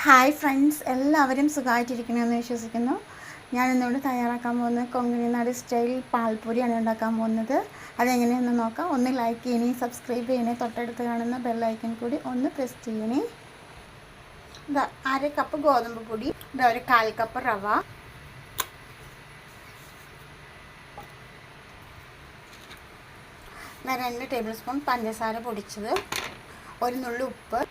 Hi friends, എല്ലാവരും സുഖമായിട്ടിരിക്കണമെന്ന് വിശ്വസിക്കുന്നു. ഞാൻ ഇന്നിവിടെ തയ്യാറാക്കാൻ പോകുന്നത് കൊങ്കണിനാട് സ്റ്റൈൽ പാൽപ്പൊരിയാണ് ഉണ്ടാക്കാൻ പോകുന്നത്. അതെങ്ങനെയെന്ന് നോക്കാം. ഒന്ന് ലൈക്ക് ചെയ്യണേ, സബ്സ്ക്രൈബ് ചെയ്യണേ, തൊട്ടടുത്ത് കാണുന്ന ബെല്ലൈക്കൺ കൂടി ഒന്ന് പ്രസ് ചെയ്യണേ. ഇതാ 1/2 കപ്പ് ഗോതമ്പ് പൊടി, ഇതാ ഒരു 1/4 കപ്പ് റവ, ഇതാ 2 ടേബിൾ സ്പൂൺ പഞ്ചസാര പൊടിച്ചത്, ഒരു നുള്ളു ഉപ്പ്,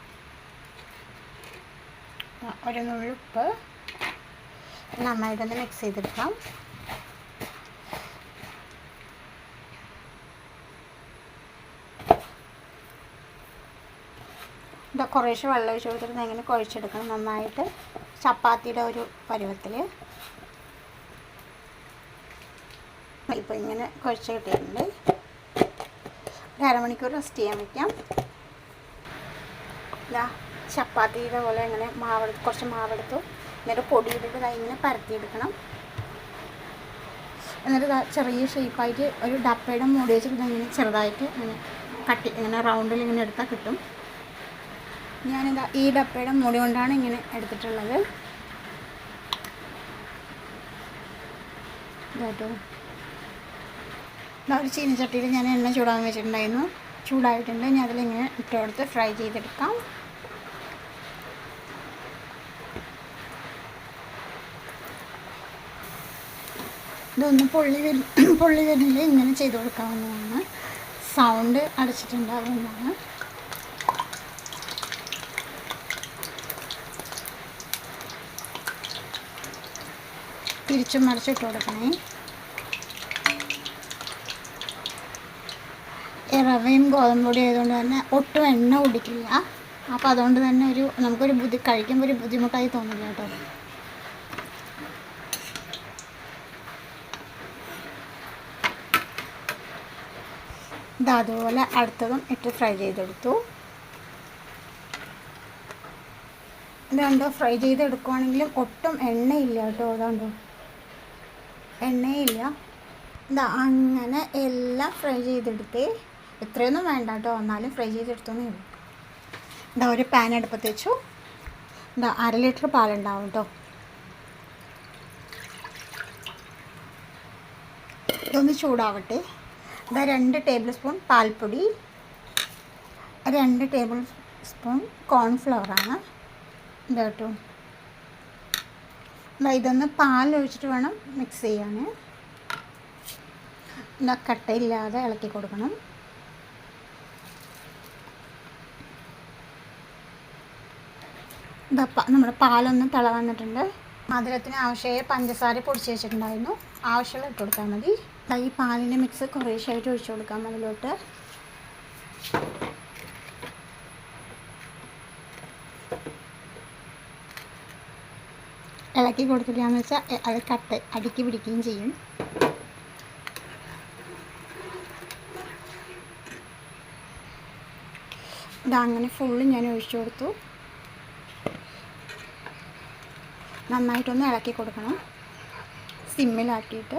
നന്നായിട്ടൊന്ന് മിക്സ് ചെയ്തെടുക്കാം. ഇതാ കുറേശ്ശെ വെള്ളം ഒഴിച്ച് കൊടുത്തിട്ട് ഇങ്ങനെ കുഴച്ചെടുക്കണം നന്നായിട്ട്, ചപ്പാത്തിയുടെ ഒരു പരുവത്തിൽ. ഇപ്പോൾ ഇങ്ങനെ കുഴച്ച് കിട്ടിയിട്ടുണ്ട്. ഒരു അരമണിക്കൂർ റെസ്റ്റ് ചെയ്യാൻ വയ്ക്കാം. ഇതാ ചപ്പാത്തിയുടെ പോലെ ഇങ്ങനെ കുറച്ച് മാവെടുത്തു, എന്നിട്ട് പൊടിയിട്ടിട്ട് ഇങ്ങനെ പരത്തിയെടുക്കണം. എന്നിട്ട് ചെറിയ ഷേപ്പായിട്ട് ഒരു ഡപ്പയുടെ മൂടി വെച്ചിട്ട് ഇങ്ങനെ ചെറുതായിട്ട് ഇങ്ങനെ റൗണ്ടിൽ ഇങ്ങനെ എടുത്താൽ കിട്ടും. ഞാനിതാ ഈ ഡപ്പയുടെ മൂടി കൊണ്ടാണ് ഇങ്ങനെ എടുത്തിട്ടുള്ളത്. കേട്ടോ, ഒരു ചീനച്ചട്ടിയിൽ ഞാൻ എണ്ണ ചൂടാൻ വെച്ചിട്ടുണ്ടായിരുന്നു. ചൂടായിട്ടുണ്ട്. ഇനി അതിലിങ്ങനെ ഇട്ട് കൊടുത്ത് ഫ്രൈ ചെയ്തെടുക്കാം. ഇതൊന്ന് പൊള്ളി വരുന്നില്ല, ഇങ്ങനെ ചെയ്ത് കൊടുക്കാവുന്നതാണ്. സൗണ്ട് അടച്ചിട്ടുണ്ടാകുന്നതാണ്. തിരിച്ചും മറിച്ചിട്ട് കൊടുക്കണേ. റവയും ഗോതമ്പൊടി ആയതുകൊണ്ട് തന്നെ ഒട്ടും എണ്ണ കുടിക്കില്ല. അപ്പോൾ അതുകൊണ്ട് തന്നെ നമുക്കൊരു കഴിക്കുമ്പോൾ ഒരു ബുദ്ധിമുട്ടായി തോന്നില്ല കേട്ടോ. അതുപോലെ അടുത്തതും ഇട്ട് ഫ്രൈ ചെയ്തെടുത്തു. ഇതുണ്ടോ, ഫ്രൈ ചെയ്തെടുക്കുവാണെങ്കിലും ഒട്ടും എണ്ണയില്ല കേട്ടോ. അതുകൊണ്ടോ എണ്ണയില്ല. അങ്ങനെ എല്ലാം ഫ്രൈ ചെയ്തെടുത്തേ. ഇത്രയൊന്നും വേണ്ട കേട്ടോ, എന്നാലും ഫ്രൈ ചെയ്തെടുത്തോന്നേ ഉള്ളൂ. ഒരു പാൻ അടുപ്പത്ത് വെച്ചു. 1/2 ലിറ്റർ പാലുണ്ടാവും കേട്ടോ. ഇതൊന്ന് ചൂടാവട്ടെ. 2 ടേബിൾ സ്പൂൺ പാൽപ്പൊടി, 2 ടേബിൾ സ്പൂൺ കോൺഫ്ലവറാണ് കേട്ടോ. ഇതൊന്ന് പാലൊഴിച്ചിട്ട് വേണം മിക്സ് ചെയ്യാൻ. കട്ടയില്ലാതെ ഇളക്കി കൊടുക്കണം. നമ്മുടെ പാലൊന്ന് തിള വന്നിട്ടുണ്ട്. മധുരത്തിന് ആവശ്യമായ പഞ്ചസാര പൊടിച്ച് വെച്ചിട്ടുണ്ടായിരുന്നു. ആവശ്യമുള്ള ഇട്ട് കൊടുത്താൽ മതി. ഈ പാലിൻ്റെ മിക്സ് കുറേശ്ശായിട്ട് ഒഴിച്ചു കൊടുക്കാം അതിലോട്ട്. ഇളക്കി കൊടുത്തില്ലാന്ന് വെച്ചാൽ അത് അടുക്കി പിടിക്കുകയും ചെയ്യും. അങ്ങനെ ഫുള്ള് ഞാൻ ഒഴിച്ചു കൊടുത്തു. നന്നായിട്ടൊന്ന് ഇളക്കി കൊടുക്കണം, സിമ്മിലാക്കിയിട്ട്.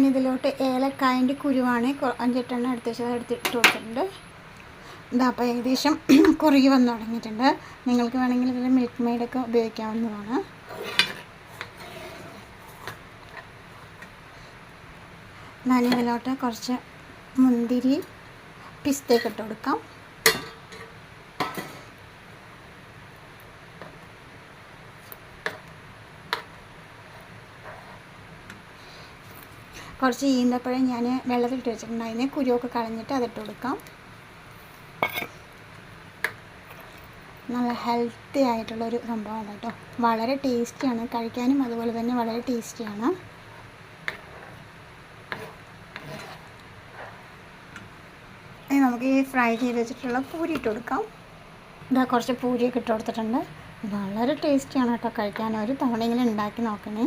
ഇതിലോട്ട് ഏലക്കായൻ്റെ കുരുവാണ് 5-8 എടുത്തിട്ട് കൊടുത്തിട്ടുണ്ട്. അപ്പോൾ ഏകദേശം കുറുകി വന്ന് തുടങ്ങിയിട്ടുണ്ട്. നിങ്ങൾക്ക് വേണമെങ്കിൽ ഇതിൽ മിൽക്ക് മെയ്ഡൊക്കെ ഉപയോഗിക്കാവുന്നതാണ്. ഇതിലോട്ട് കുറച്ച് മുന്തിരി, പിസ്തയൊക്കെ ഇട്ട് കൊടുക്കാം. കുറച്ച് ഈന്തപ്പഴം ഞാൻ വെള്ളത്തിലിട്ട് വെച്ചിട്ടുണ്ട്. അതിനെ കുരുവൊക്കെ കളഞ്ഞിട്ട് അതിട്ട് കൊടുക്കാം. നല്ല ഹെൽത്തി ആയിട്ടുള്ളൊരു സംഭവമാണ് കേട്ടോ. വളരെ ടേസ്റ്റിയാണ്, കഴിക്കാനും അതുപോലെ തന്നെ വളരെ ടേസ്റ്റിയാണ്. നമുക്ക് ഈ ഫ്രൈ ചെയ്ത് വെച്ചിട്ടുള്ള പൂരി ഇട്ട് കൊടുക്കാം. കുറച്ച് പൂരിയൊക്കെ ഇട്ട് കൊടുത്തിട്ടുണ്ട്. വളരെ ടേസ്റ്റിയാണ് കേട്ടോ കഴിക്കാൻ. ഒരു തവണയെങ്കിലും ഉണ്ടാക്കി നോക്കണേ.